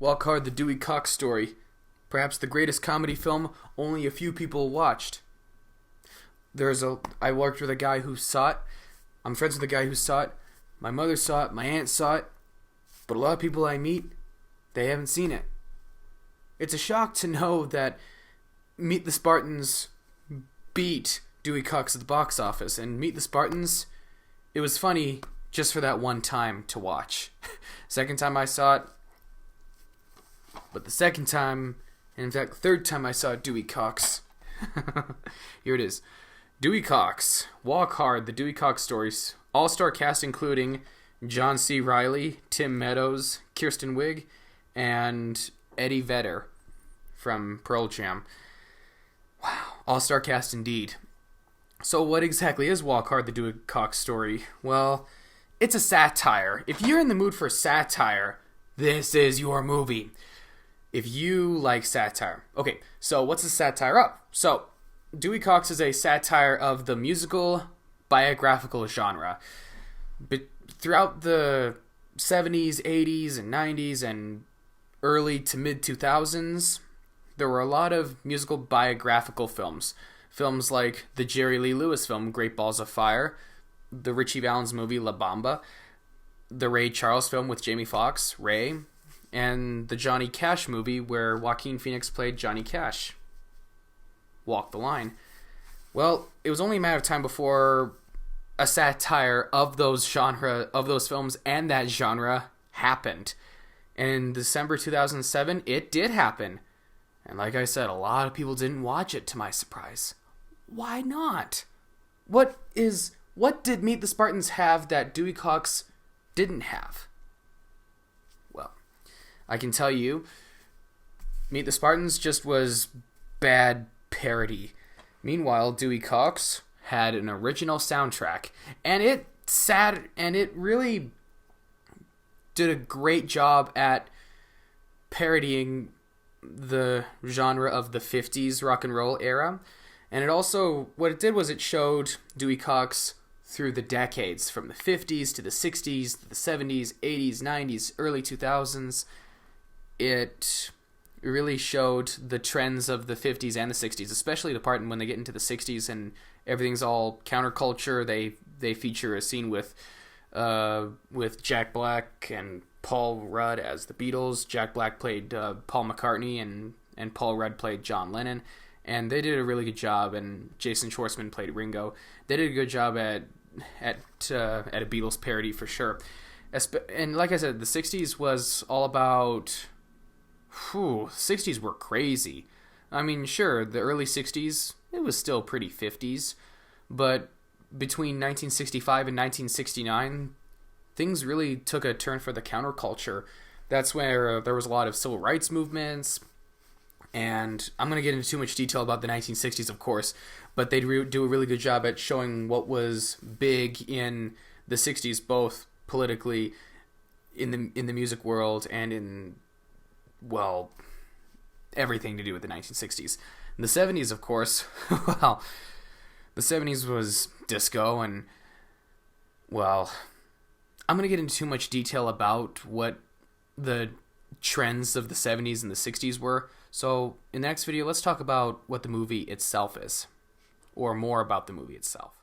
Walk Hard, the Dewey Cox story. Perhaps the greatest comedy film only a few people watched. I worked with a guy who saw it. I'm friends with a guy who saw it. My mother saw it. My aunt saw it. But a lot of people I meet, they haven't seen it. It's a shock to know that Meet the Spartans beat Dewey Cox at the box office. And Meet the Spartans, it was funny just for that one time to watch. Second time I saw it. But the second time, and in fact the third time I saw Dewey Cox. Here it is. Dewey Cox. Walk Hard, the Dewey Cox stories. All-star cast including John C. Reilly, Tim Meadows, Kirsten Wiig, and Eddie Vedder from Pearl Jam. Wow, all-star cast indeed. So what exactly is Walk Hard, the Dewey Cox story? Well, it's a satire. If you're in the mood for satire, this is your movie. If you like satire. Okay, so what's a satire of? So, Dewey Cox is a satire of the musical biographical genre. But throughout the 70s, 80s, and 90s, and early to mid-2000s, there were a lot of musical biographical films. Films like the Jerry Lee Lewis film, Great Balls of Fire, the Richie Valens movie, La Bamba, the Ray Charles film with Jamie Foxx, Ray, and the Johnny Cash movie where Joaquin Phoenix played Johnny Cash. Walk the Line. Well, it was only a matter of time before a satire of those films and that genre happened. And in December 2007, it did happen. And like I said, a lot of people didn't watch it, to my surprise. Why not? What did Meet the Spartans have that Dewey Cox didn't have? Well, I can tell you, Meet the Spartans just was bad parody. Meanwhile, Dewey Cox had an original soundtrack, and it really did a great job at parodying the genre of the 50s rock and roll era. And what it did was it showed Dewey Cox through the decades, from the 50s to the 60s to the 70s, 80s, 90s, early 2000s. It really showed the trends of the 50s and the 60s, especially the part when they get into the 60s and everything's all counterculture. They feature a scene with Jack Black and Paul Rudd as the Beatles. Jack Black played Paul McCartney and Paul Rudd played John Lennon. And they did a really good job, and Jason Schwartzman played Ringo. They did a good job at a Beatles parody for sure. And like I said, the 60s was all about... 60s were crazy. I mean, sure, the early 60s, it was still pretty 50s. But between 1965 and 1969, things really took a turn for the counterculture. That's where there was a lot of civil rights movements. And I'm going to get into too much detail about the 1960s, of course, but they do a really good job at showing what was big in the 60s, both politically in the music world and in, well, everything to do with the 1960s. In the 70s, of course, well, the 70s was disco, and, well, I'm going to get into too much detail about what the trends of the 70s and the 60s were. So in the next video, let's talk about what the movie itself is, or more about the movie itself.